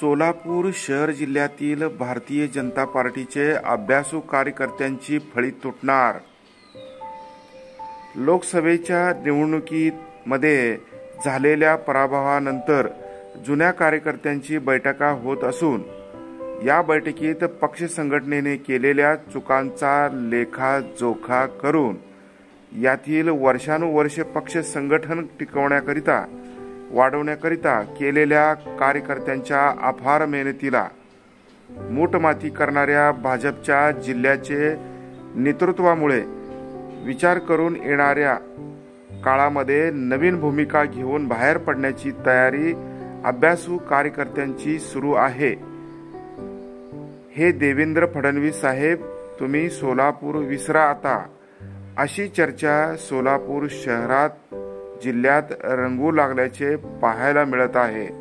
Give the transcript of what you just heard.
सोलापूर शहर जिल्ह्यातील भारतीय जनता पार्टीचे अभ्यासू कार्यकर्त्यांची फळी तुटणार. लोकसभेच्या निवडणुकीमध्ये झालेल्या पराभवानंतर जुन्या कार्यकर्त्यांची बैठका होत असून या बैठकीत पक्ष संघटनेने केलेल्या चुकांचा लेखाजोखा करून यातील वर्षानुवर्ष पक्ष संघटन टिकवण्याकरिता वाढवण्याकरिता केलेल्या कार्यकर्त्यांच्या अपार मेहनतीला मूठमाती करणाऱ्या भाजपच्या जिल्ह्याचे नेतृत्वामुळे विचार करून येणाऱ्या काळामध्ये नवीन भूमिका घेऊन बाहेर पडण्याची तयारी अभ्यासू कार्यकर्त्यांची सुरू आहे. हे देवेंद्र फडणवीस साहेब, तुम्ही सोलापूर विसरा आता, अशी चर्चा सोलापूर शहरात जिल्ह्यात रंगू लागल्याचे पाहायला मिळत आहे.